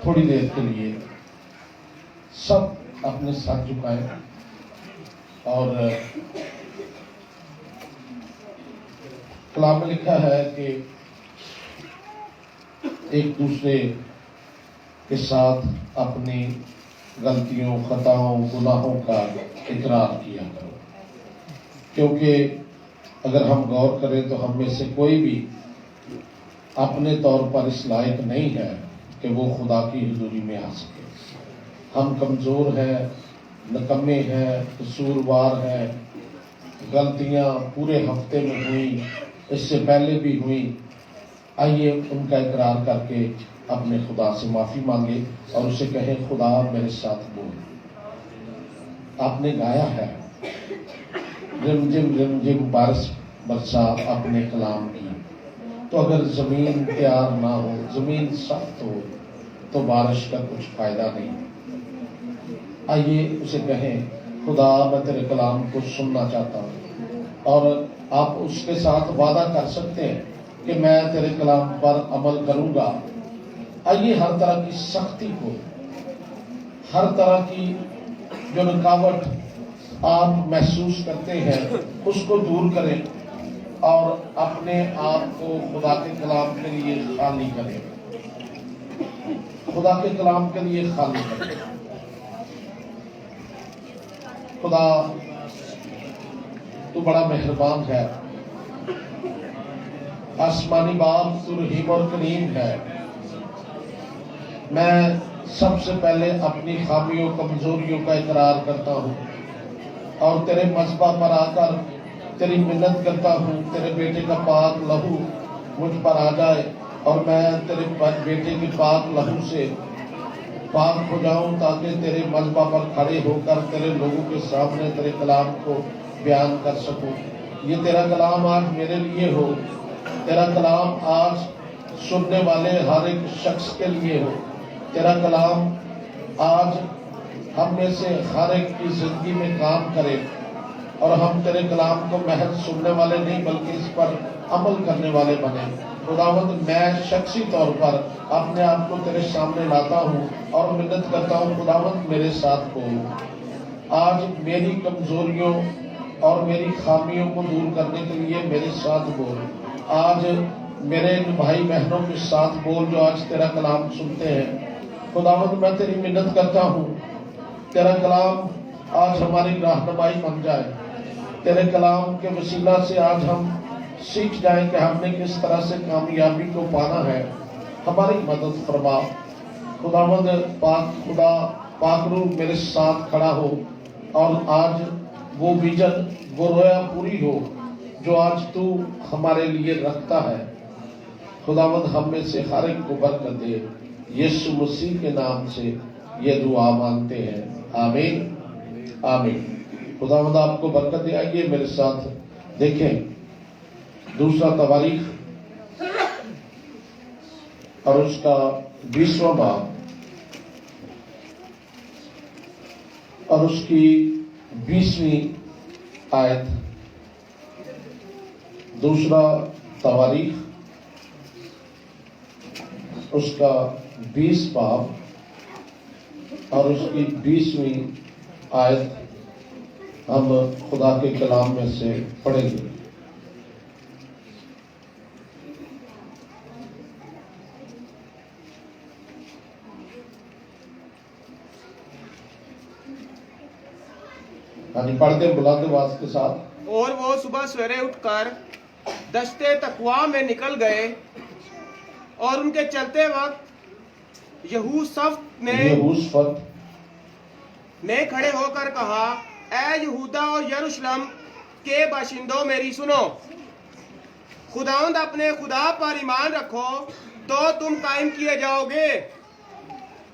تھوڑی دیر کے لیے سب اپنے سر جھکائیں اور کلام میں لکھا ہے کہ ایک دوسرے کے ساتھ اپنی غلطیوں، خطاؤں، گناہوں کا اقرار کیا کرو، کیونکہ اگر ہم غور کریں تو ہم میں سے کوئی بھی اپنے طور پر اس لائق نہیں ہے کہ وہ خدا کی حضوری میں آ سکے۔ ہم کمزور ہیں، نکمے ہیں، قصوروار ہیں، غلطیاں پورے ہفتے میں ہوئیں، اس سے پہلے بھی ہوئیں۔ آئیے ان کا اقرار کر کے اپنے خدا سے معافی مانگے اور اسے کہیں خدا میرے ساتھ بول۔ آپ نے گایا ہے رم جم بارش برسا اپنے کلام کی، تو اگر زمین تیار نہ ہو، زمین سخت ہو تو بارش کا کچھ فائدہ نہیں۔ آئیے اسے کہیں خدا میں تیرے کلام کو سننا چاہتا ہوں، اور آپ اس کے ساتھ وعدہ کر سکتے ہیں کہ میں تیرے کلام پر عمل کروں گا۔ آئیے ہر طرح کی سختی کو، ہر طرح کی جو رکاوٹ آپ محسوس کرتے ہیں اس کو دور کریں اور اپنے آپ کو خدا کے کلام کے لیے خالی کریں، خدا کے کلام کے لیے خالی کریں۔ خدا تو بڑا مہربان ہے، آسمانی باپ تو رحیم اور کریم ہے۔ میں سب سے پہلے اپنی خامیوں، کمزوریوں کا اقرار کرتا ہوں اور تیرے مذبح پر آ کر تیری منت کرتا ہوں تیرے بیٹے کا پاک لہو مجھ پر آ جائے اور میں تیرے بیٹے کے پاک لہو سے پاک ہو جاؤں، تاکہ تیرے مذبح پر کھڑے ہو کر تیرے لوگوں کے سامنے تیرے کلام کو بیان کر سکوں۔ یہ تیرا کلام آج میرے لیے ہو، تیرا کلام آج سننے والے ہر ایک شخص کے لیے ہو، تیرا کلام آج ہم میں سے ہر ایک کی زندگی میں کام کرے اور ہم تیرے کلام کو محض سننے والے نہیں بلکہ اس پر عمل کرنے والے بنے۔ خداوند میں شخصی طور پر اپنے آپ کو تیرے سامنے لاتا ہوں اور منت کرتا ہوں، خداوند میرے ساتھ بول۔ آج میری کمزوریوں اور میری خامیوں کو دور کرنے کے لیے میرے ساتھ بول۔ آج میرے بھائی بہنوں کے ساتھ بول جو آج تیرا کلام سنتے ہیں۔ خداوند میں تیری منت کرتا ہوں تیرا کلام آج ہماری رہنمائی بن جائے، تیرے کلام کے وسیلہ سے آج ہم سیکھ جائیں کہ ہم نے کس طرح سے کامیابی کو پانا ہے۔ ہماری مدد فرما خداوند، پاک خدا، پاک روح میرے ساتھ کھڑا ہو اور آج وہ ویژن، وہ رویا پوری ہو جو آج تو ہمارے لیے رکھتا ہے۔ خداوند ہم میں سے ہر ایک کو برکت دے، یسوع مسیح کے نام سے یہ دعا مانگتے ہیں، آمین آمین۔ خداوند آپ کو برکت دے۔ آئیے میرے ساتھ دیکھیں دوسرا تواریخ اور اس کا 20واں باب اور اس کی 20ویں آیت۔ دوسرا تواریخ اس کا 20 باب اور اس کی 20ویں آیت ہم خدا کے کلام میں سے پڑھیں گے۔ پڑھ دیں بلند آواز کے ساتھ۔ اور وہ صبح سویرے اٹھ کر دشت تقوا میں نکل گئے اور ان کے چلتے وقت یہوشافت نے کھڑے ہو کر کہا، اے یہودا اور یروشلم کے باشندوں میری سنو، خداوند اپنے خدا پر ایمان رکھو تو تم قائم کیے جاؤ گے،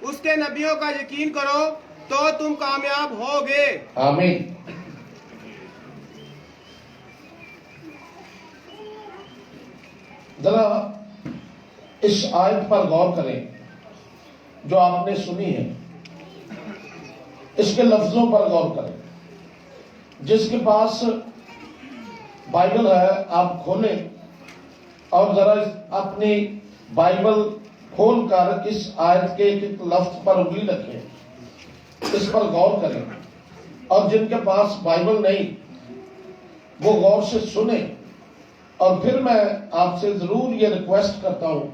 اس کے نبیوں کا یقین کرو تو تم کامیاب ہوگے۔ آمین۔ ذرا اس آیت پر غور کریں جو آپ نے سنی ہے، اس کے لفظوں پر غور کریں۔ جس کے پاس بائبل ہے آپ کھولیں اور ذرا اپنی بائبل کھول کر اس آیت کے ایک ایک لفظ پر انگلی رکھیں, اس پر غور کریں, اور جن کے پاس بائبل نہیں وہ غور سے سنیں. اور پھر میں آپ سے ضرور یہ ریکویسٹ کرتا ہوں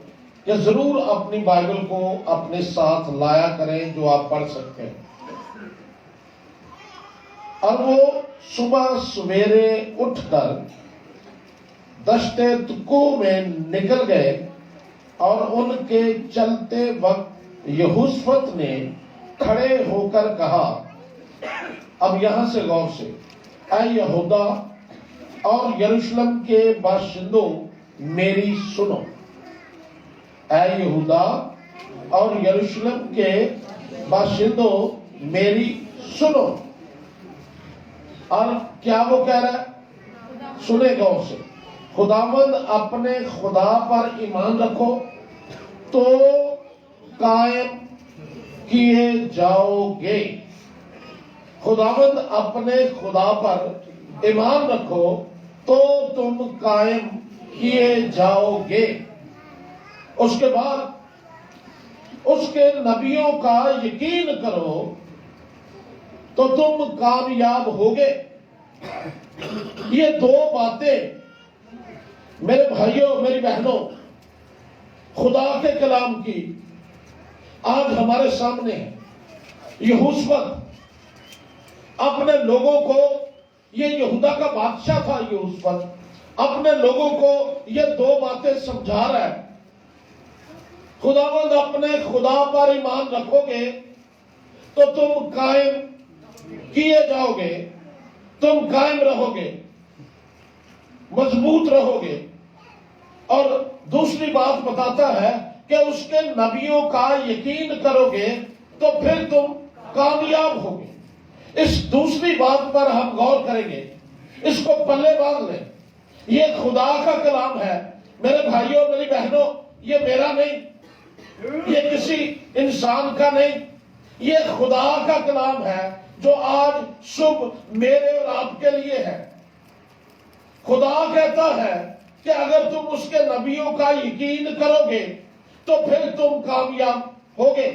کہ ضرور اپنی بائبل کو اپنے ساتھ لایا کریں جو آپ پڑھ سکتے ہیں. اور وہ صبح سویرے اٹھ کر دشت تکو میں نکل گئے, اور ان کے چلتے وقت یہوشفت نے کھڑے ہو کر کہا. اب یہاں سے غور سے, اے یہودا اور یروشلم کے باشندوں میری سنو. اے یہودا اور یروشلم کے باشندوں میری سنو. اور کیا وہ کہہ رہا ہے؟ سنے غور سے. خداوند اپنے خدا پر ایمان رکھو تو قائم کیے جاؤ گے. خداوند اپنے خدا پر ایمان رکھو تو تم قائم کیے جاؤ گے. اس کے بعد اس کے نبیوں کا یقین کرو تو تم کامیاب ہوگے. یہ دو باتیں میرے بھائیوں میری بہنوں خدا کے کلام کی آج ہمارے سامنے ہے. یہوشفت اپنے لوگوں کو, یہ یہودا کا بادشاہ تھا, یہوشفت اپنے لوگوں کو یہ دو باتیں سمجھا رہا ہے. خداوند اپنے خدا پر ایمان رکھو گے تو تم قائم کیے جاؤ گے, تم قائم رہو گے, مضبوط رہو گے. اور دوسری بات بتاتا ہے کہ اس کے نبیوں کا یقین کرو گے تو پھر تم کامیاب ہوگے. اس دوسری بات پر ہم غور کریں گے, اس کو پلے باندھ لیں. یہ خدا کا کلام ہے میرے بھائیوں میری بہنوں, یہ میرا نہیں, یہ کسی انسان کا نہیں, یہ خدا کا کلام ہے جو آج صبح میرے اور آپ کے لیے ہے. خدا کہتا ہے کہ اگر تم اس کے نبیوں کا یقین کرو گے تو پھر تم کامیاب ہوگے.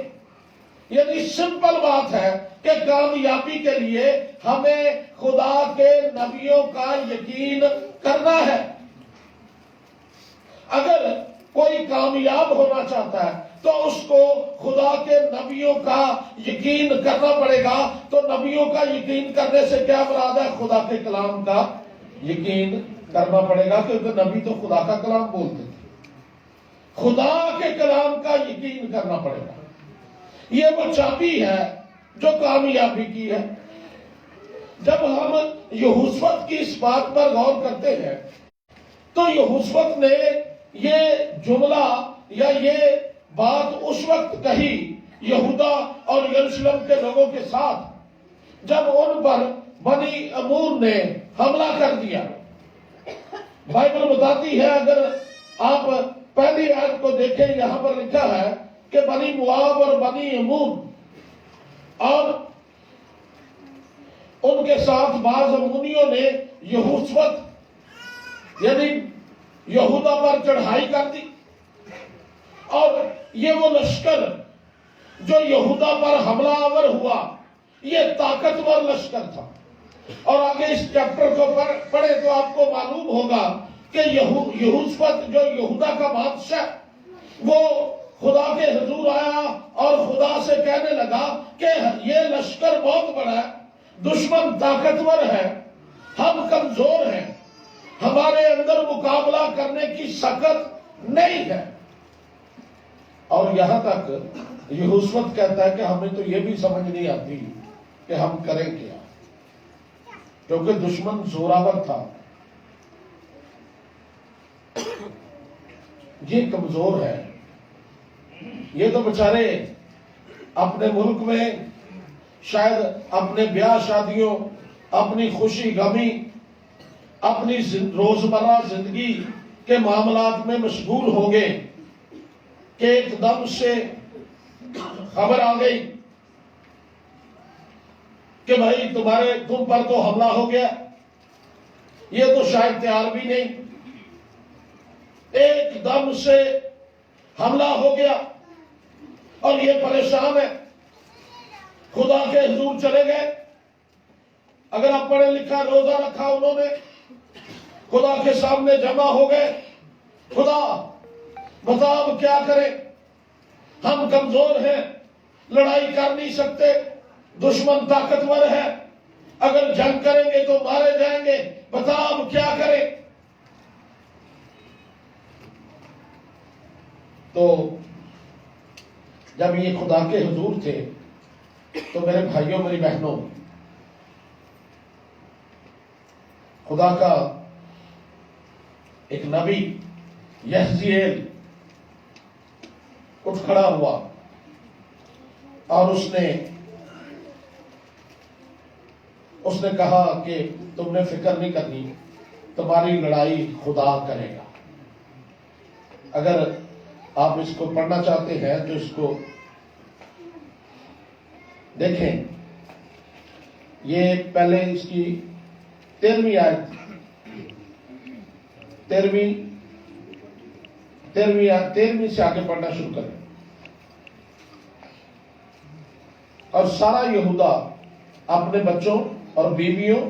یعنی سمپل بات ہے کہ کامیابی کے لیے ہمیں خدا کے نبیوں کا یقین کرنا ہے. اگر کوئی کامیاب ہونا چاہتا ہے تو اس کو خدا کے نبیوں کا یقین کرنا پڑے گا. تو نبیوں کا یقین کرنے سے کیا مراد ہے؟ خدا کے کلام کا یقین کرنا پڑے گا, کیونکہ نبی تو خدا کا کلام بولتے تھے. خدا کے کلام کا یقین کرنا پڑے گا. یہ وہ چابی ہے جو کامیابی کی ہے. جب ہم یہوشفت کی اس بات پر غور کرتے ہیں تو یہوشفت نے یہ جملہ یا یہ بات اس وقت کہی یہودا اور یروشلم کے لوگوں کے ساتھ جب ان پر بنی امور نے حملہ کر دیا. بائبل بتاتی ہے, اگر آپ پہلی آیت کو دیکھیں, یہاں پر لکھا ہے کہ بنی مواب اور بنی امون اور ان کے ساتھ بعض امونیوں نے یہوشفت یعنی یہودا پر چڑھائی کر دی. اور یہ وہ لشکر جو یہودا پر حملہ آور ہوا, یہ طاقتور لشکر تھا. اور آگے اس چیپٹر کو پڑھے تو آپ کو معلوم ہوگا کہ یہوشفت جو یہودا کا بادشاہ وہ خدا کے حضور آیا اور خدا سے کہنے لگا کہ یہ لشکر بہت بڑا ہے, دشمن طاقتور ہے, ہم کمزور ہیں, ہمارے اندر مقابلہ کرنے کی طاقت نہیں ہے. اور یہاں تک یہوشفت کہتا ہے کہ ہمیں تو یہ بھی سمجھ نہیں آتی کہ ہم کریں کیا, کیونکہ دشمن زوراور تھا, یہ کمزور ہے. یہ تو بچارے اپنے ملک میں شاید اپنے بیاہ شادیوں, اپنی خوشی غمی, اپنی روزمرہ زندگی کے معاملات میں مشغول ہو گئے کہ ایک دم سے خبر آ گئی کہ بھائی تم پر تو حملہ ہو گیا. یہ تو شاید تیار بھی نہیں, ایک دم سے حملہ ہو گیا. اور یہ پریشان ہے، خدا کے حضور چلے گئے۔ اگر آپ پڑھے لکھا روزہ رکھا انہوں نے، خدا کے سامنے جمع ہو گئے، خدا بتا اب کیا کریں، ہم کمزور ہیں، لڑائی کر نہیں سکتے، دشمن طاقتور ہے، اگر جنگ کریں گے تو مارے جائیں گے، بتا اب کیا کریں۔ تو جب یہ خدا کے حضور تھے تو میرے بھائیوں میری بہنوں، خدا کا ایک نبی یحزیل اٹھ کھڑا ہوا اور اس نے کہا کہ تم نے فکر نہیں کرنی، تمہاری لڑائی خدا کرے گا۔ اگر آپ اس کو پڑھنا چاہتے ہیں تو اس کو دیکھیں، یہ پہلے اس کی 13ویں آیت، 13ویں سے آگے پڑھنا شروع کریں۔ اور سارا یہودا اپنے بچوں اور بیویوں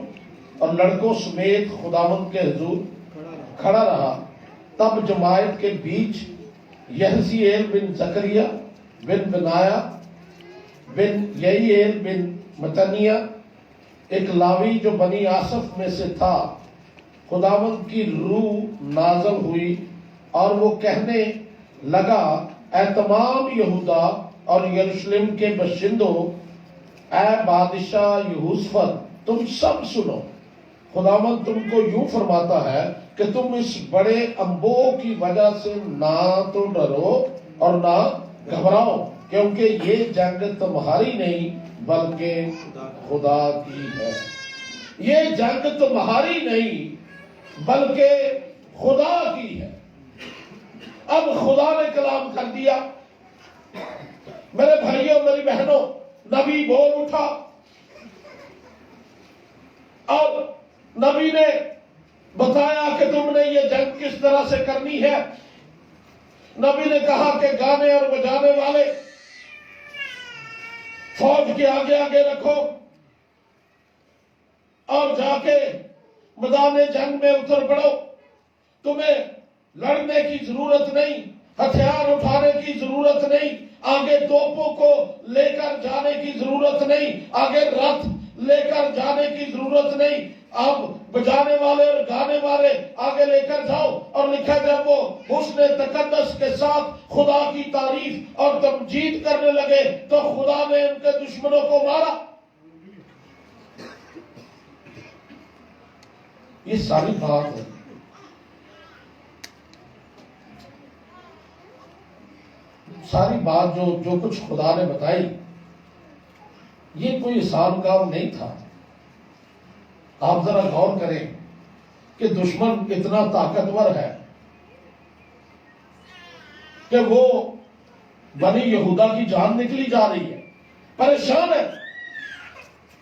اور لڑکوں سمیت خداوند کے حضور کھڑا رہا۔ تب جماعت کے بیچ یحزیل بن زکریا بن بنایا بن یعیل بن متنیہ، ایک لاوی جو بنی آصف میں سے تھا، خداوند کی روح نازل ہوئی اور وہ کہنے لگا، اے تمام یہودا اور یروشلم کے باشندوں، اے بادشاہ یہوشافت، تم سب سنو، خداوند تم کو یوں فرماتا ہے کہ تم اس بڑے انبوہ کی وجہ سے نہ تو ڈرو اور نہ گھبراؤ، کیونکہ یہ جنگ تمہاری نہیں بلکہ خدا کی ہے۔ یہ جنگ تمہاری نہیں بلکہ خدا کی ہے۔ اب خدا نے کلام کر دیا، میرے بھائیوں میری بہنوں، نبی بول اٹھا اور نبی نے بتایا کہ تم نے یہ جنگ کس طرح سے کرنی ہے۔ نبی نے کہا کہ گانے اور بجانے والے فوج کے آگے آگے رکھو اور جا کے میدان جنگ میں اتر پڑو، تمہیں لڑنے کی ضرورت نہیں، ہتھیار اٹھانے کی ضرورت نہیں، آگے توپوں کو لے کر جانے کی ضرورت نہیں، آگے رتھ لے کر جانے کی ضرورت نہیں، اب بجانے والے اور گانے والے آگے لے کر جاؤ۔ اور لکھا جب وہ حسن تقدس کے ساتھ خدا کی تعریف اور تمجید کرنے لگے تو خدا نے ان کے دشمنوں کو مارا۔ یہ ساری بات ہے، ساری بات جو کچھ خدا نے بتائی، یہ کوئی آسان کام نہیں تھا۔ آپ ذرا غور کریں کہ دشمن اتنا طاقتور ہے کہ وہ بنی یہودا کی جان نکلی جا رہی ہے، پریشان ہے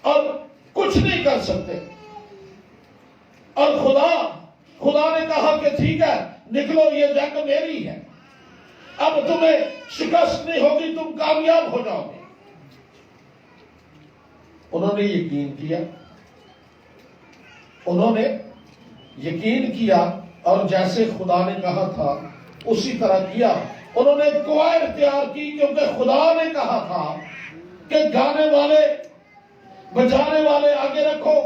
اور کچھ نہیں کر سکتے، اور خدا نے کہا کہ ٹھیک ہے نکلو، یہ جنگ میری ہے، اب تمہیں شکست نہیں ہوگی، تم کامیاب ہو جاؤ گے۔ انہوں نے یقین کیا، انہوں نے یقین کیا اور جیسے خدا نے کہا تھا اسی طرح کیا۔ انہوں نے کوئی اختیار کی کیونکہ خدا نے کہا تھا کہ گانے والے بجانے والے آگے رکھو،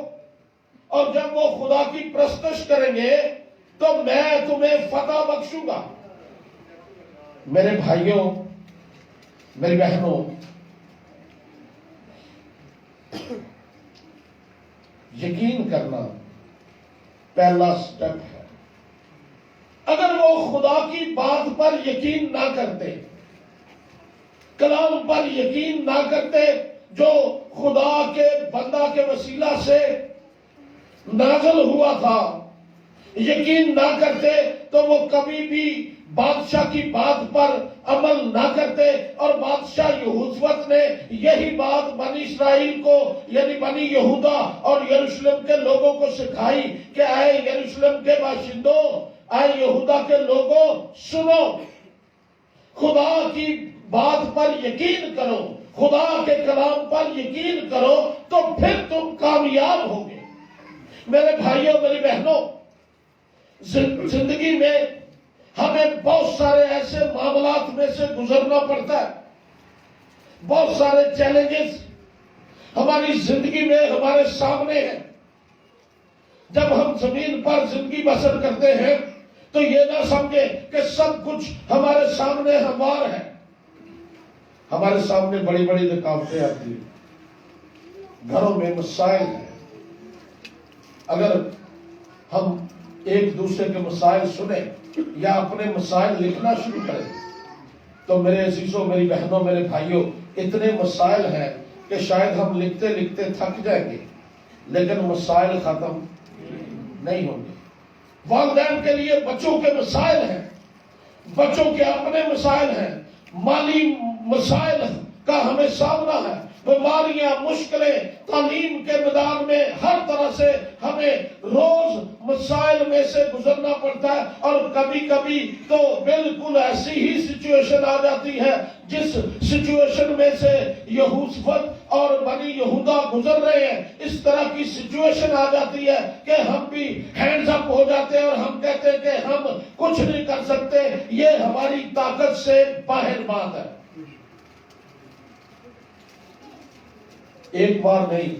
اور جب وہ خدا کی پرستش کریں گے تو میں تمہیں فتح بخشوں گا۔ میرے بھائیوں میری بہنوں، یقین کرنا پہلا سٹیپ ہے۔ اگر وہ خدا کی بات پر یقین نہ کرتے، کلام پر یقین نہ کرتے جو خدا کے بندہ کے وسیلہ سے نازل ہوا تھا، یقین نہ کرتے تو وہ کبھی بھی بادشاہ کی بات پر عمل نہ کرتے۔ اور بادشاہ یہوشافت نے یہی بات بنی اسرائیل کو یعنی بنی یہودا اور یروشلم کے لوگوں کو سکھائی کہ اے یروشلم کے باشندوں، اے یہودا کے لوگوں، سنو، خدا کی بات پر یقین کرو، خدا کے کلام پر یقین کرو، تو پھر تم کامیاب ہوگے۔ میرے بھائیوں میری بہنوں، زندگی میں ہمیں بہت سارے ایسے معاملات میں سے گزرنا پڑتا ہے، بہت سارے چیلنجز ہماری زندگی میں ہمارے سامنے ہیں۔ جب ہم زمین پر زندگی بسر کرتے ہیں تو یہ نہ سمجھے کہ سب کچھ ہمارے سامنے ہموار ہے۔ ہمارے سامنے بڑی بڑی رکاوٹیں آتی ہیں، گھروں میں مسائل ہیں۔ اگر ہم ایک دوسرے کے مسائل سنیں یا اپنے مسائل لکھنا شروع کریں تو میرے عزیزوں، میری بہنوں، میرے بھائیوں، اتنے مسائل ہیں کہ شاید ہم لکھتے لکھتے تھک جائیں گے، لیکن مسائل ختم نہیں ہوں گے۔ والدین کے لیے بچوں کے مسائل ہیں، بچوں کے اپنے مسائل ہیں، مالی مسائل کا ہمیں سامنا ہے، بیماریاں، مشکلیں، تعلیم کے میدان میں ہر طرح سے ہمیں روز مسائل میں سے گزرنا پڑتا ہے۔ اور کبھی کبھی تو بالکل ایسی ہی سچویشن آ جاتی ہے جس سچویشن میں سے یہوشافت اور بنی یہودا گزر رہے ہیں، اس طرح کی سچویشن آ جاتی ہے کہ ہم بھی ہینڈز اپ ہو جاتے ہیں اور ہم کہتے ہیں کہ ہم کچھ نہیں کر سکتے، یہ ہماری طاقت سے باہر بات ہے۔ ایک بار نہیں،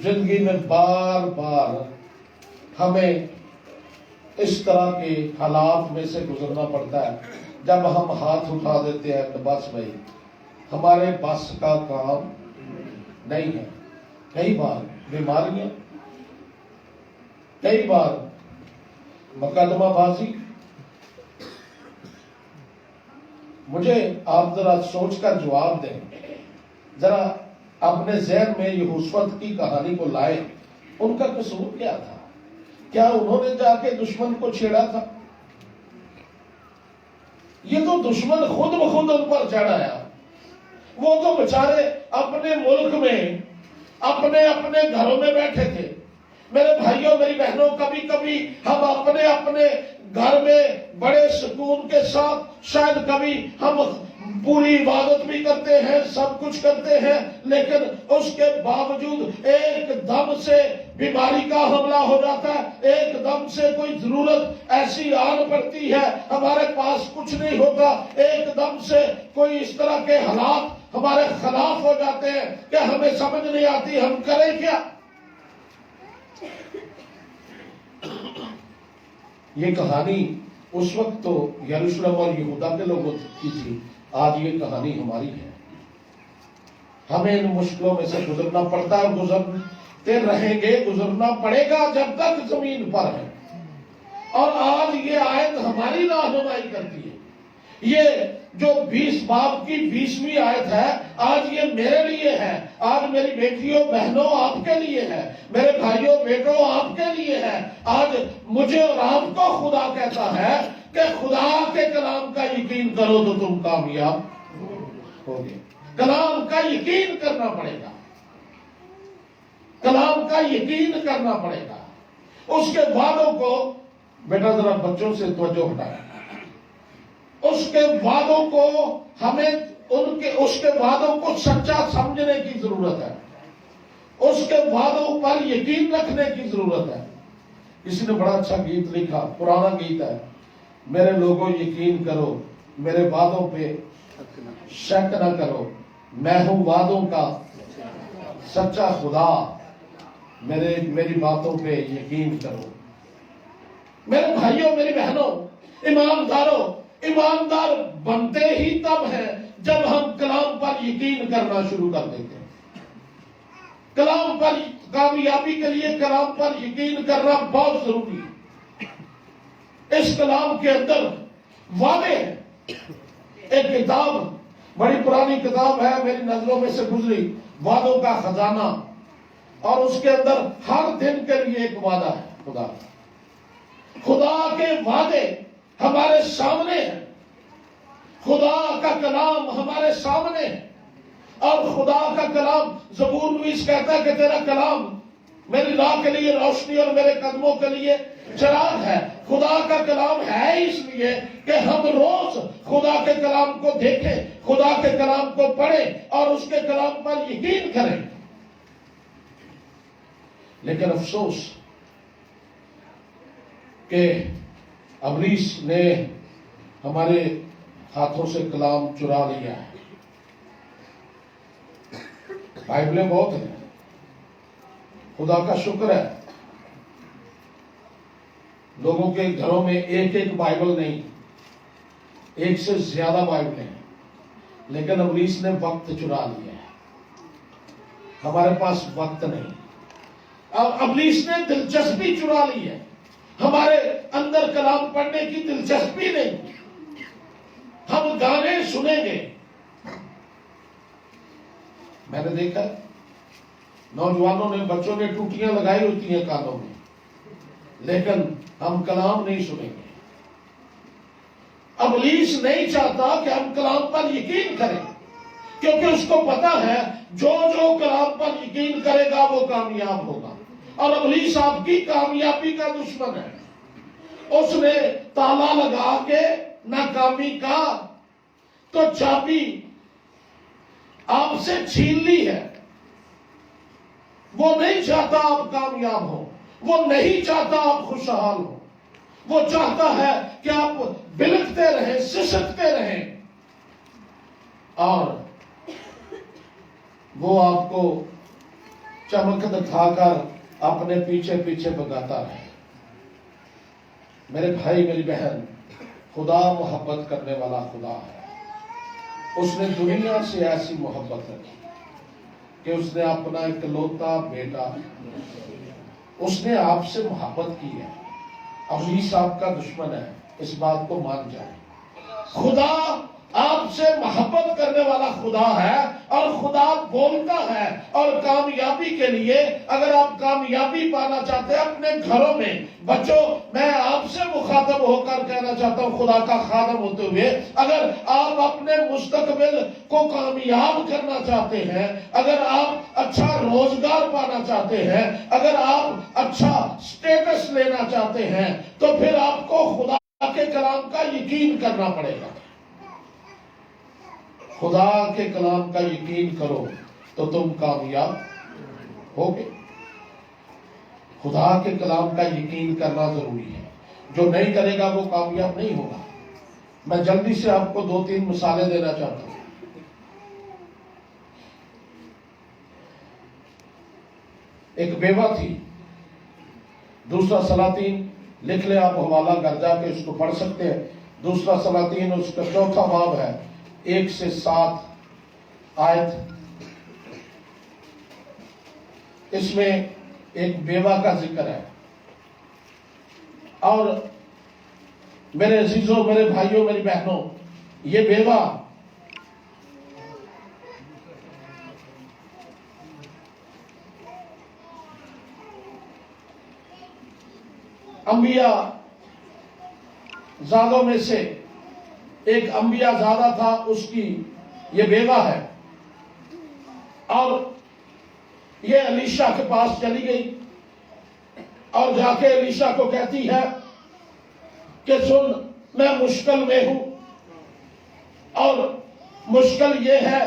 زندگی میں بار بار ہمیں اس طرح کے حالات میں سے گزرنا پڑتا ہے جب ہم ہاتھ اٹھا دیتے ہیں کہ بس بھائی ہمارے بس کا کام نہیں ہے۔ کئی بار بیماریاں، کئی بار مقدمہ بازی۔ مجھے آپ ذرا سوچ کر جواب دیں، ذرا اپنے ذہن میں یہوشافت کی کہانی کو لائے۔ ان کا قصور کیا تھا؟ کیا انہوں نے جا کے دشمن کو چھیڑا تھا؟ یہ تو دشمن خود بخود ان پر چڑھ آیا۔ وہ تو بیچارے اپنے ملک میں اپنے اپنے گھروں میں بیٹھے تھے۔ میرے بھائیوں میری بہنوں، کبھی کبھی ہم اپنے اپنے گھر میں بڑے سکون کے ساتھ، شاید کبھی ہم پوری عبادت بھی کرتے ہیں، سب کچھ کرتے ہیں، لیکن اس کے باوجود ایک دم سے بیماری کا حملہ ہو جاتا ہے، ایک دم سے کوئی ضرورت ایسی آن پڑتی ہے، ہمارے پاس کچھ نہیں ہوتا، ایک دم سے کوئی اس طرح کے حالات ہمارے خلاف ہو جاتے ہیں کہ ہمیں سمجھ نہیں آتی ہم کریں کیا۔ یہ کہانی اس وقت تو یروشلم اور یہودا کے لوگوں کی تھی، آج یہ کہانی ہماری ہے۔ ہمیں ان مشکلوں میں سے گزرنا پڑتا ہے، گزرتے رہیں گے، گزرنا پڑے گا جب تک زمین پر ہے۔ اور آج یہ آیت ہماری رہنمائی کرتی ہے۔ یہ جو 20 باب کی 20ویں آیت ہے، آج یہ میرے لیے ہے، آج میری بیٹیوں بہنوں آپ کے لیے ہے، میرے بھائیوں بیٹوں آپ کے لیے ہے۔ آج مجھے اور آپ کو خدا کہتا ہے کہ خدا کے کلام کا یقین کرو تو تم کامیاب ہوگے۔ کلام کا یقین کرنا پڑے گا، کلام کا یقین کرنا پڑے گا۔ اس کے وعدوں کو، بیٹا ذرا بچوں سے توجہ ہٹائیں، اس کے وعدوں کو ہمیں اس کے وعدوں کو سچا سمجھنے کی ضرورت ہے، اس کے وعدوں پر یقین رکھنے کی ضرورت ہے۔ کسی نے بڑا اچھا گیت لکھا، پرانا گیت ہے، میرے لوگوں یقین کرو، میرے وعدوں پہ شک نہ کرو، میں ہوں وعدوں کا سچا خدا، میری باتوں پہ یقین کرو۔ میرے بھائیوں میری بہنوں، ایماندار بنتے ہی تب ہیں جب ہم کلام پر یقین کرنا شروع کر دیتے ہیں۔ کلام پر کامیابی کے لیے کلام پر یقین کرنا بہت ضروری ہے۔ اس کلام کے اندر وعدے ہیں۔ ایک کتاب، بڑی پرانی کتاب ہے، میری نظروں میں سے گزری، وعدوں کا خزانہ، اور اس کے اندر ہر دن کے لیے ایک وعدہ ہے۔ خدا کے وعدے ہمارے سامنے ہیں، خدا کا کلام ہمارے سامنے ہے، اور خدا کا کلام، زبور نویس کہتا ہے کہ تیرا کلام میری راہ کے لیے روشنی اور میرے قدموں کے لیے چراغ ہے۔ خدا کا کلام ہے اس لیے کہ ہم روز خدا کے کلام کو دیکھیں، خدا کے کلام کو پڑھیں اور اس کے کلام پر یقین کریں۔ لیکن افسوس کہ ابلیس نے ہمارے ہاتھوں سے کلام چرا لیا ہے۔ بائبلیں بہت ہیں، خدا کا شکر ہے لوگوں کے گھروں میں ایک ایک بائبل نہیں، ایک سے زیادہ بائبلیں ہیں، لیکن ابلیس نے وقت چرا لیا ہے۔ ہمارے پاس وقت نہیں، اب ابلیس نے دلچسپی چرا لی ہے، ہمارے اندر کلام پڑھنے کی دلچسپی نہیں، ہم گانے سنیں گے۔ میں نے دیکھا نوجوانوں نے، بچوں نے ٹوٹیاں لگائی ہوتی ہیں کانوں میں، لیکن ہم کلام نہیں سنیں گے۔ ابلیس نہیں چاہتا کہ ہم کلام پر یقین کریں، کیونکہ اس کو پتا ہے جو جو کلام پر یقین کرے گا وہ کامیاب ہوگا، اور ابلیس آپ کی کامیابی کا دشمن ہے۔ اس نے تالا لگا کے ناکامی کا تو چابی آپ سے چھین لی ہے۔ وہ نہیں چاہتا آپ کامیاب ہو، وہ نہیں چاہتا آپ خوشحال ہو، وہ چاہتا ہے کہ آپ بلکتے رہیں، سسکتے رہیں، اور وہ آپ کو چمک دکھا کر اپنے پیچھے پیچھے بھگاتا رہے۔ میرے بھائی میری بہن، خدا محبت کرنے والا خدا ہے۔ اس نے دنیا سے ایسی محبت رکھی کہ اس نے اپنا اکلوتا بیٹا، اس نے آپ سے محبت کی ہے۔ ابلیس آپ کا دشمن ہے، اس بات کو مان جائیں۔ خدا آپ سے محبت کرنے والا خدا ہے، اور خدا بولتا ہے، اور کامیابی کے لیے اگر آپ کامیابی پانا چاہتے ہیں اپنے گھروں میں، بچوں میں آپ سے مخاطب ہو کر کہنا چاہتا ہوں خدا کا خادم ہوتے ہوئے، اگر آپ اپنے مستقبل کو کامیاب کرنا چاہتے ہیں، اگر آپ اچھا روزگار پانا چاہتے ہیں، اگر آپ اچھا سٹیٹس لینا چاہتے ہیں، تو پھر آپ کو خدا کے کلام کا یقین کرنا پڑے گا۔ خدا کے کلام کا یقین کرو تو تم کامیاب ہوگے۔ خدا کے کلام کا یقین کرنا ضروری ہے، جو نہیں کرے گا وہ کامیاب نہیں ہوگا۔ میں جلدی سے آپ کو 2-3 مثالیں دینا چاہتا ہوں۔ ایک بیوہ تھی، دوسرا سلاطین، لکھ لیں آپ، حوالہ گھر جا کے اس کو پڑھ سکتے ہیں۔ دوسرا سلاطین اس کا 4واں باب ہے، 1 سے 7 آیت۔ اس میں ایک بیوہ کا ذکر ہے، اور میرے عزیزوں، میرے بھائیوں، میری بہنوں، یہ بیوہ انبیاء زادوں میں سے ایک انبیاء زادہ تھا، اس کی یہ بیوہ ہے، اور یہ الیشا کے پاس چلی گئی اور جا کے الیشا کو کہتی ہے کہ سن، میں مشکل میں ہوں، اور مشکل یہ ہے،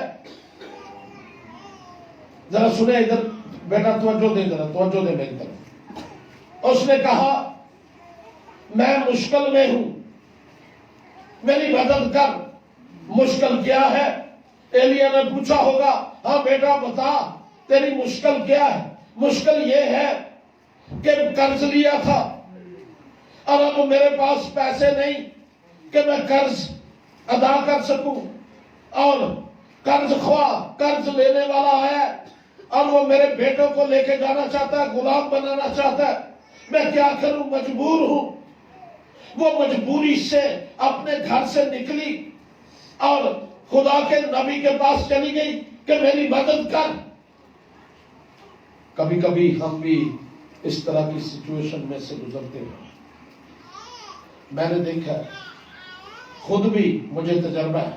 ذرا سنیں ادھر بیٹا، توجہ دے، ذرا توجہ دے میری طرف۔ اس نے کہا میں مشکل میں ہوں، میری مدد کر۔ مشکل کیا ہے؟ ایلیا نے پوچھا ہوگا، ہاں بیٹا بتا تیری مشکل کیا ہے؟ مشکل یہ ہے کہ قرض لیا تھا اور اب میرے پاس پیسے نہیں کہ میں قرض ادا کر سکوں، اور قرض خواہ قرض لینے والا ہے، اور وہ میرے بیٹوں کو لے کے جانا چاہتا ہے، غلام بنانا چاہتا ہے، میں کیا کروں، مجبور ہوں۔ وہ مجبوری سے اپنے گھر سے نکلی اور خدا کے نبی کے پاس چلی گئی کہ میری مدد کر۔ کبھی کبھی ہم بھی اس طرح کی سچویشن میں سے گزرتے ہیں۔ میں نے دیکھا ہے، خود بھی مجھے تجربہ ہے،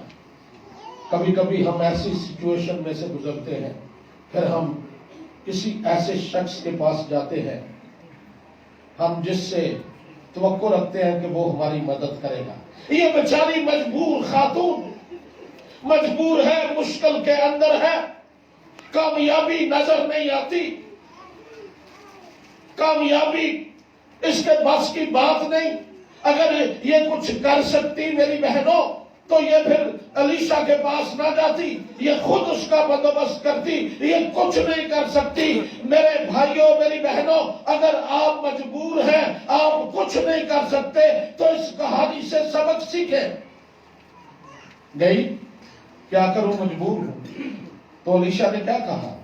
کبھی کبھی ہم ایسی سچویشن میں سے گزرتے ہیں، پھر ہم کسی ایسے شخص کے پاس جاتے ہیں ہم جس سے توقع رکھتے ہیں کہ وہ ہماری مدد کرے گا. یہ بیچاری مجبور خاتون مجبور ہے، مشکل کے اندر ہے، کامیابی نظر نہیں آتی، کامیابی اس کے بس کی بات نہیں. اگر یہ کچھ کر سکتی میری بہنوں تو یہ پھر علیشا کے پاس نہ جاتی، یہ خود اس کا بندوبست کرتی. یہ کچھ نہیں کر سکتی. میرے بھائیوں میری بہنوں، اگر آپ مجبور ہیں، آپ کچھ نہیں کر سکتے تو اس کہانی سے سبق سیکھیں. نہیں کیا کروں، مجبور ہوں. تو علیشا نے کیا کہا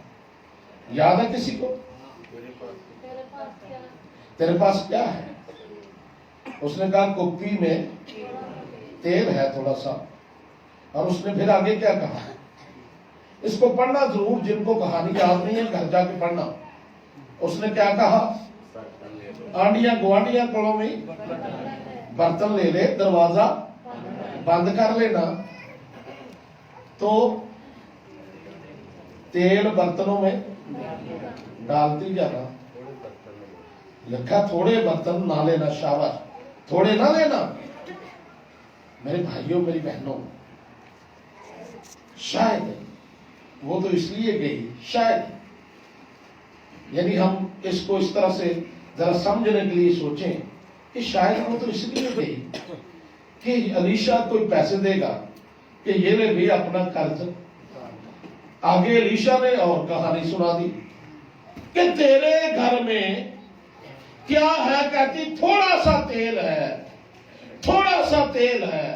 یاد ہے کسی کو؟ تیرے پاس کیا ہے؟ اس نے کہا کپی میں تیل ہے تھوڑا سا. اور اس نے پھر آگے کیا کہا؟ اس کو پڑھنا ضرور، جن کو کہانی یاد نہیں ہے گھر جا کے پڑھنا. اس نے کیا کہا؟ آنڈیاں گوانڈیاں کڑوں میں برتن لے لے، دروازہ بند کر لینا. تو تیل برتنوں میں ڈالتی جانا. لکھا تھوڑے برتن نہ لینا، شاباش، تھوڑے نہ لینا. میرے بھائیوں میری بہنوں، شاید وہ تو اس لیے گئی، شاید یعنی ہم اس کو اس طرح سے ذرا سمجھنے کے لیے سوچیں کہ شاید وہ تو اس لیے گئی کہ علیشا کوئی پیسے دے گا کہ یہ لے بھی اپنا قرض. آگے علیشا نے اور کہانی سنا دی کہ تیرے گھر میں کیا ہے؟ کہتی تھوڑا سا تیل ہے، تھوڑا سا تیل ہے.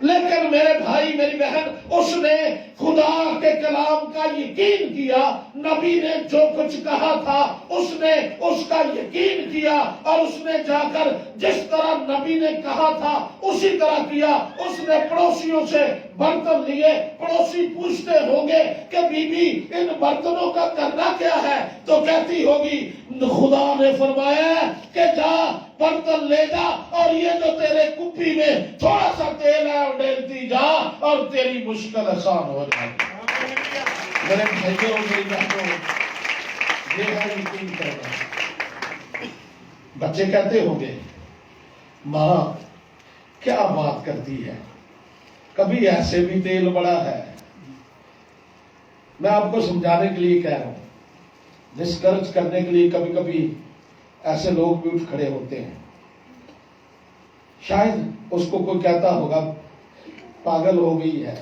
لیکن میرے بھائی میری بہن، اس نے خدا کے کلام کا یقین کیا. نبی نے جو کچھ کہا تھا اس نے اس کا یقین کیا، اور اس نے جا کر جس طرح نبی نے کہا تھا اسی طرح کیا. اس نے پڑوسیوں سے برتن لیے. پڑوسی پوچھتے ہوں گے کہ بی بی ان برتنوں کا کرنا کیا ہے؟ تو کہتی ہوگی خدا نے فرمایا کہ جا برتن لے جا، اور یہ جو تیرے کپی میں تھوڑا سا تیل ہے ڈالتی جا، اور تیری مشکل آسان ہو جائے. میرے بھائیوں میری بہنوں، یہ ہے یقین کرنا. بچے کہتے ہوں گے ماں کیا بات کرتی ہے، کبھی ایسے بھی تیل بڑا ہے. میں آپ کو سمجھانے کے لیے کہہ رہا ہوں، ڈسکرج کرنے کے لیے کبھی کبھی ایسے لوگ بھی اٹھ کھڑے ہوتے ہیں. شاید اس کو کوئی کہتا ہوگا پاگل ہو گئی ہے،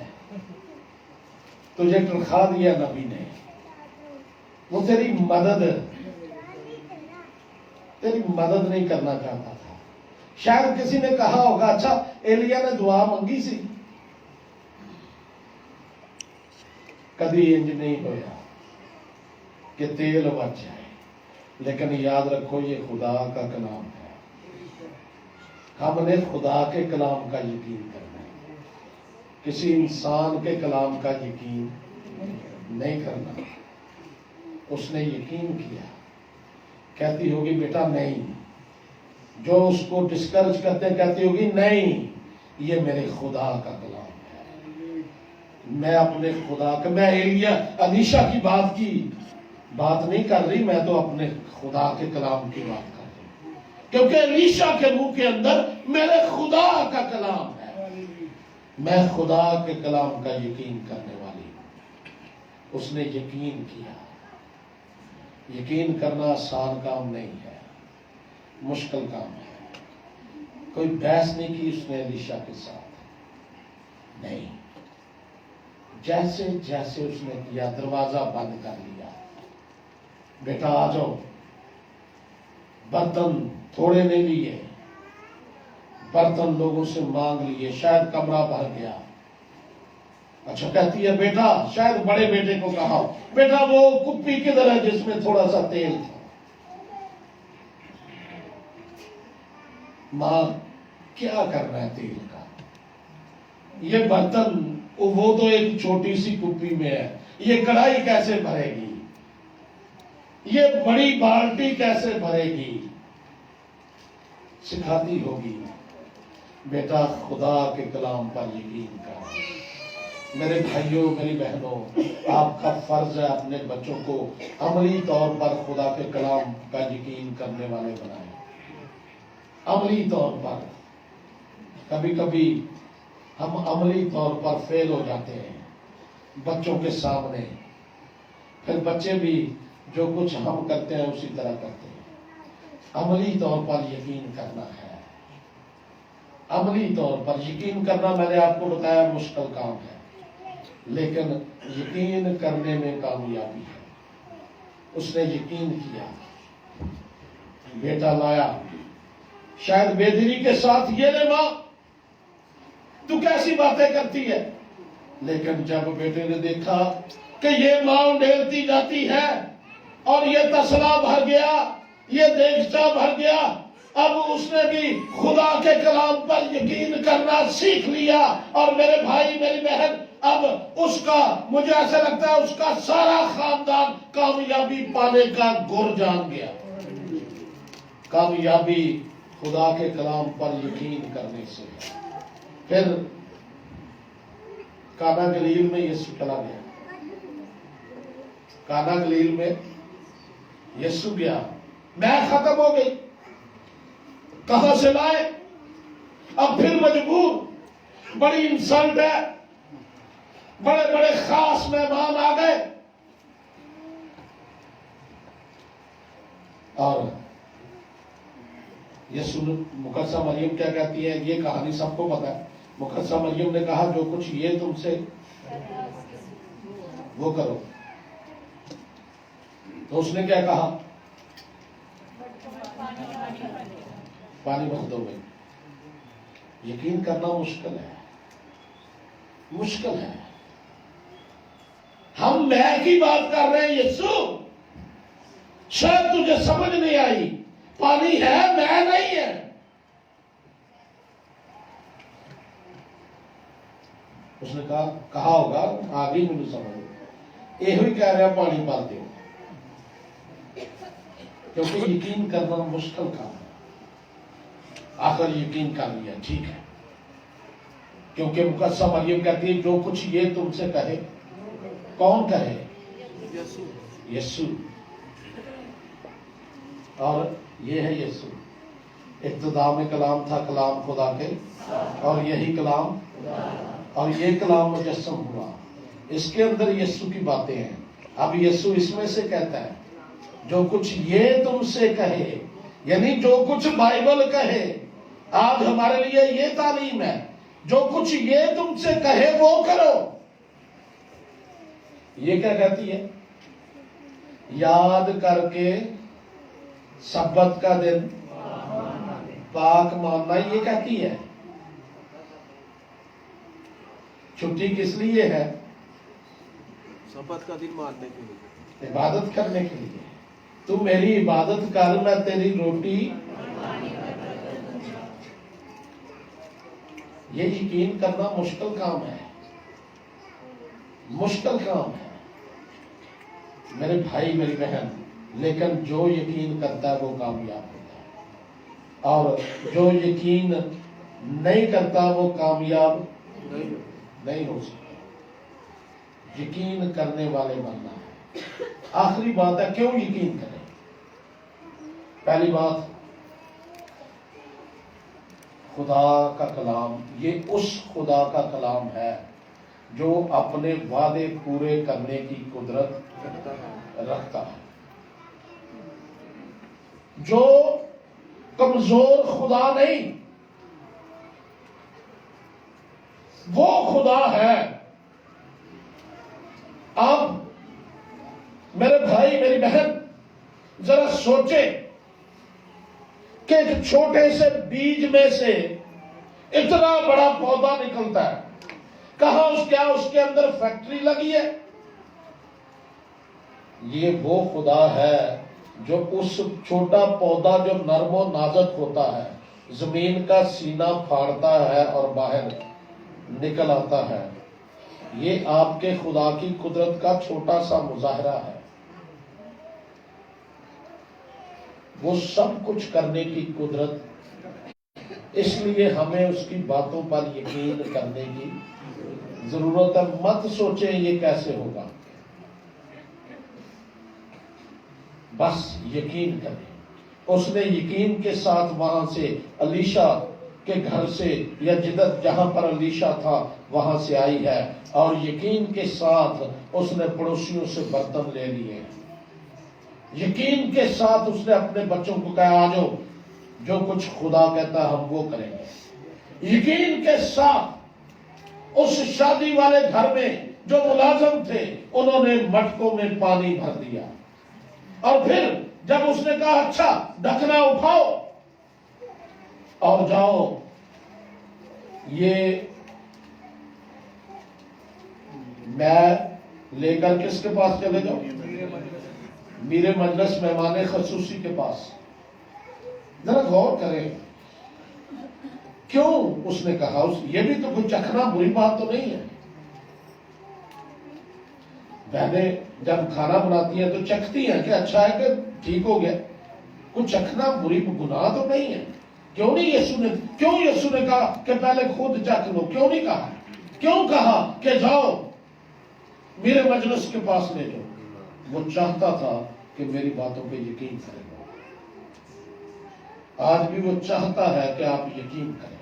تجھے تنخواہ دیا نبی نے، وہ تیری مدد نہیں کرنا چاہتا تھا. شاید کسی نے کہا ہوگا اچھا ایلیا نے دعا مانگی سی، کبھی انج نہیں ہویا کہ تیل بچ جائے. لیکن یاد رکھو یہ خدا کا کلام ہے. ہم نے خدا کے کلام کا یقین کرنا ہے، کسی انسان کے کلام کا یقین نہیں کرنا. اس نے یقین کیا. کہتی ہوگی بیٹا نہیں، جو اس کو ڈسکرج کرتے کہتی ہوگی نہیں، یہ میرے خدا کا کلام ہے. میں اپنے خدا کا، میں علیشا کی بات نہیں کر رہی، میں تو اپنے خدا کے کلام کی بات کر رہی ہوں. کیونکہ علیشا کے منہ کے اندر میرے خدا کا کلام ہے. میں خدا کے کلام کا یقین کرنے والی ہوں. اس نے یقین کیا. یقین کرنا آسان کام نہیں ہے، مشکل کام ہے. کوئی بحث نہیں کی اس نے علیشا کے ساتھ، نہیں. جیسے جیسے اس نے کیا دروازہ بند کر لیا. بیٹا آ جاؤ. برتن تھوڑے نہیں لیے، برتن لوگوں سے مانگ لیے. شاید کمرہ بھر گیا. اچھا کہتی ہے بیٹا، شاید بڑے بیٹے کو کہا بیٹا وہ کپی کدھر ہے جس میں تھوڑا سا تیل تھا. ماں کیا کرنا ہے تیل کا؟ یہ برتن وہ تو ایک چھوٹی سی کپی میں ہے، یہ کڑھائی کیسے بھرے گی؟ یہ بڑی بالٹی کیسے بھرے گی؟ سکھاتی ہوگی بیٹا خدا کے کلام پر یقین کر. میرے بھائیوں میری بہنوں، آپ کا فرض ہے اپنے بچوں کو عملی طور پر خدا کے کلام کا یقین کرنے والے بنائیں۔ عملی طور پر کبھی کبھی ہم عملی طور پر فیل ہو جاتے ہیں بچوں کے سامنے، پھر بچے بھی جو کچھ ہم کرتے ہیں اسی طرح کرتے ہیں۔ عملی طور پر یقین کرنا ہے، عملی طور پر یقین کرنا میں نے آپ کو بتایا مشکل کام ہے، لیکن یقین کرنے میں کامیابی ہے۔ اس نے یقین کیا، بیٹا لایا، شاید بے دلی کے ساتھ یہ لے ماں تو کیسی باتیں کرتی ہے، لیکن جب بیٹے نے دیکھا کہ یہ ماں ڈھیلتی جاتی ہے اور یہ تسلا بھر گیا، یہ دیگچہ بھر گیا، اب اس نے بھی خدا کے کلام پر یقین کرنا سیکھ لیا۔ اور میرے بھائی میری بہن، اب اس کا مجھے ایسا لگتا ہے اس کا سارا خاندان کامیابی پانے کا گر جان گیا۔ کامیابی خدا کے کلام پر یقین کرنے سے ہے۔ پھر کانا گلیل میں یسوع چلا گیا، کانا گلیل میں یسوع گیا، میں ختم ہو گئی، کہاں سے لائے؟ اب پھر مجبور، بڑی انسلٹ ہے، بڑے بڑے خاص مہمان آ گئے، اور یسوع مقدسہ مریم کیا کہتی ہے؟ یہ کہانی سب کو پتا ہے۔ مقدسہ مریم نے کہا جو کچھ یہ تم سے وہ کرو، تو اس نے کیا کہا؟ پانی بھر دو بھائی۔ یقین کرنا مشکل ہے، مشکل ہے۔ ہم میں کی بات کر رہے ہیں یسوع، شاید تجھے سمجھ نہیں آئی، پانی ہے میں نہیں ہے۔ اس نے کہا ہوگا آگے مجھے سمجھ، یہ کہہ رہا پانی بھر دو، کیونکہ یقین کرنا مشکل کام ہے۔ آخر یقین کر لیا، ٹھیک ہے، کیونکہ مقدسہ مریم کہتی ہے جو کچھ یہ تم سے کہے۔ کون کہے؟ یسوع۔ اور یہ ہے یسوع۔ ابتدا میں کلام تھا، کلام خدا کے، اور یہی کلام، اور یہ کلام مجسم ہوا۔ اس کے اندر یسوع کی باتیں ہیں۔ اب یسوع اس میں سے کہتا ہے جو کچھ یہ تم سے کہے، یعنی جو کچھ بائبل کہے۔ آج ہمارے لیے یہ تعلیم ہے، جو کچھ یہ تم سے کہے وہ کرو۔ یہ کیا کہتی ہے؟ یاد کر کے سبت کا دن پاک ماننا، یہ کہتی ہے۔ چھٹی کس لیے ہے؟ سبت کا دن ماننے کے لیے، عبادت کرنے کے لیے۔ تو میری عبادت کر، میں تیری روٹی۔ یہ یقین کرنا مشکل کام ہے، مشکل کام ہے میرے بھائی میری بہن، لیکن جو یقین کرتا ہے وہ کامیاب ہوتا ہے، اور جو یقین نہیں کرتا وہ کامیاب نہیں ہو سکتا۔ یقین کرنے والے بننا ہے۔ آخری بات ہے کیوں یقین کریں؟ پہلی بات، خدا کا کلام یہ اس خدا کا کلام ہے جو اپنے وعدے پورے کرنے کی قدرت رکھتا ہے، جو کمزور خدا نہیں، وہ خدا ہے۔ اب میرے بھائی میری بہن ذرا سوچیں کہ ایک چھوٹے سے بیج میں سے اتنا بڑا پودا نکلتا ہے، کہاں اس کے اندر فیکٹری لگی ہے؟ یہ وہ خدا ہے جو اس چھوٹا پودا جو نرم و نازک ہوتا ہے، زمین کا سینہ پھاڑتا ہے اور باہر نکل آتا ہے۔ یہ آپ کے خدا کی قدرت کا چھوٹا سا مظاہرہ ہے۔ وہ سب کچھ کرنے کی قدرت، اس لیے ہمیں اس کی باتوں پر یقین کرنے کی ضرورت ہے مت سوچیں یہ کیسے ہوگا، بس یقین کریں۔ اس نے یقین کے ساتھ وہاں سے علیشا کے گھر سے یا جہاں پر علیشا تھا وہاں سے آئی ہے، اور یقین کے ساتھ اس نے پڑوسیوں سے برتن لے لیے، یقین کے ساتھ اس نے اپنے بچوں کو کہا آ جاؤ، جو کچھ خدا کہتا ہے ہم وہ کریں گے۔ یقین کے ساتھ اس شادی والے گھر میں جو ملازم تھے انہوں نے مٹکوں میں پانی بھر دیا، اور پھر جب اس نے کہا اچھا ڈھکنا اٹھاؤ اور جاؤ، یہ میں لے کر کس کے پاس چلے جاؤ؟ میرے مجلس مہمان خصوصی کے پاس۔ ذرا غور کریں کیوں اس نے کہا، یہ بھی تو کچھ چکھنا بری بات تو نہیں ہے۔ بہنیں جب کھانا بناتی ہیں تو چکھتی ہیں کہ اچھا ہے کہ ٹھیک ہو گیا، کچھ چکھنا بری گناہ تو نہیں ہے۔ کیوں یسوع نے کہا کہ پہلے خود چکھ لو؟ کیوں نہیں کہا؟ کیوں کہا کہ جاؤ میرے مجلس کے پاس لے جاؤ؟ وہ چاہتا تھا کہ میری باتوں پہ یقین کریں۔ آج بھی وہ چاہتا ہے کہ آپ یقین کریں،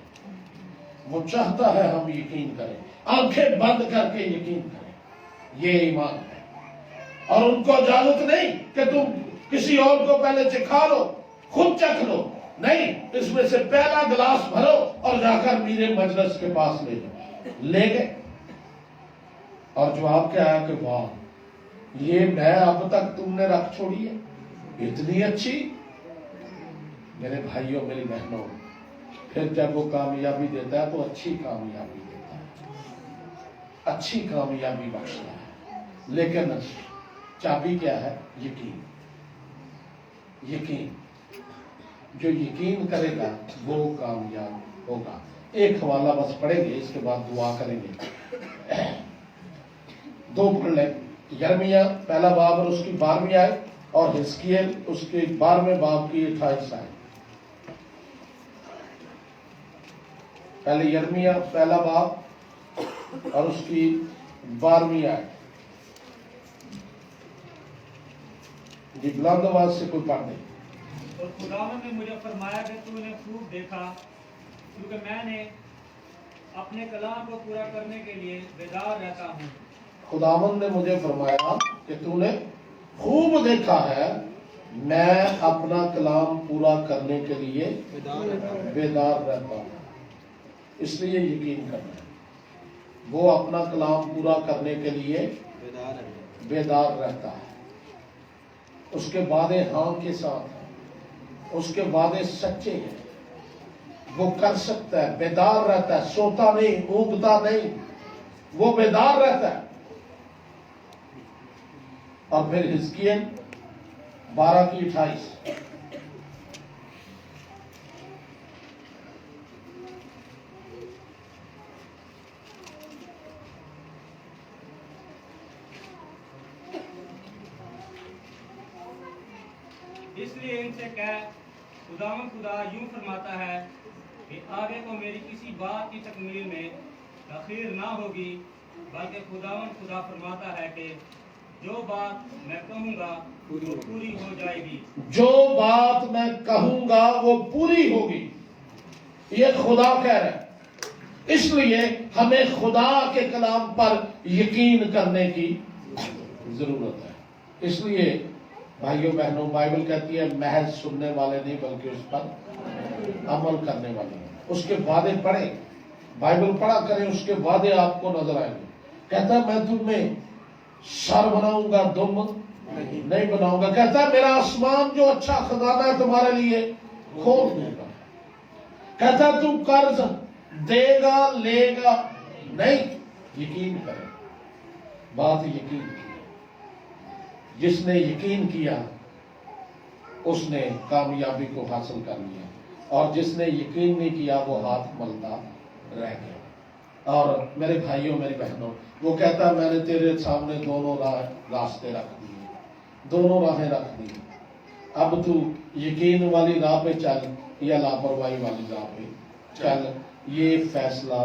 وہ چاہتا ہے ہم یقین کریں، آنکھیں بند کر کے یقین کریں۔ یہ ایمان ہے، اور ان کو اجازت نہیں کہ تم کسی اور کو پہلے چکھا لو، خود چکھ لو، نہیں، اس میں سے پہلا گلاس بھرو اور جا کر میرے مجلس کے پاس لے جاؤ۔ لے گئے، اور جواب کیا ہے کہ واہ، یہ میں اب تک تم نے رکھ چھوڑی ہے، اتنی اچھی۔ میرے بھائیوں میری بہنوں، پھر جب وہ کامیابی دیتا ہے تو اچھی کامیابی دیتا ہے، اچھی کامیابی بخشتا ہے، لیکن چابی کیا ہے؟ یقین۔ یقین، جو یقین کرے گا وہ کامیاب ہوگا۔ ایک حوالہ بس پڑھیں گے، اس کے بعد دعا کریں گے۔ دو پڑھ لیں، یرمیہ پہلا باب اور اس کی 12ویں آیت، اور حزقیل اس کے 12ویں باب کی 28 آیت۔ پہلے یرمیہ پہلا باب اور اس کی 12ویں آیت۔ جی بلند آواز سے کوئی پڑھ دیں۔ اور خداوند نے مجھے فرمایا کہ تو نے خوب دیکھا، کیونکہ میں نے اپنے کلام کو پورا کرنے کے لیے بیدار رہتا ہوں۔ خداوند نے مجھے فرمایا کہ تو نے خوب دیکھا ہے، میں اپنا کلام پورا کرنے کے لیے بیدار رہتا ہوں۔ اس لیے یقین کرنا ہے، وہ اپنا کلام پورا کرنے کے لیے بیدار رہتا ہے۔ اس کے وعدے ہاں کے ساتھ ہیں، اس کے وعدے سچے ہیں، وہ کر سکتا ہے، بیدار رہتا ہے، سوتا نہیں، اونگتا نہیں، وہ بیدار رہتا ہے۔ اور پھر حزقیل 12 کی 28۔ اس لیے ان سے کہہ، خداوند خدا یوں فرماتا ہے کہ آگے کو میری کسی بات کی تکمیل میں تاخیر نہ ہوگی، بلکہ خداوند خدا فرماتا ہے کہ جو بات میں کہوں گا وہ پوری ہو جائے گی۔ جو بات میں کہوں گا وہ پوری ہوگی، یہ خدا کہہ رہا ہے۔ اس لیے ہمیں خدا کے کلام پر یقین کرنے کی ضرورت ہے۔ اس لیے بھائیوں بہنوں، بائبل کہتی ہے محض سننے والے نہیں بلکہ اس پر عمل کرنے والے ہیں۔ اس کے وعدے پڑھیں، بائبل پڑھا کریں، اس کے وعدے آپ کو نظر آئیں گے۔ کہتا ہے میں تم میں سر بناؤں گا، دم نہیں بناؤں گا۔ کہتا ہے میرا آسمان جو اچھا خزانہ ہے تمہارے لیے کھول دوں گا۔ کہتا ہے تم قرض دے گا لے گا نہیں، یقین کریں، بات یقین کی۔ جس نے یقین کیا اس نے کامیابی کو حاصل کر لیا، اور جس نے یقین نہیں کیا وہ ہاتھ ملتا رہ گیا۔ اور میرے بھائیوں میری بہنوں، وہ کہتا ہے میں نے تیرے سامنے دونوں راستے رکھ دیے، دونوں راہیں رکھ دی، اب تو یقین والی راہ پہ چل یا لاپرواہی والی راہ پہ چل، یہ فیصلہ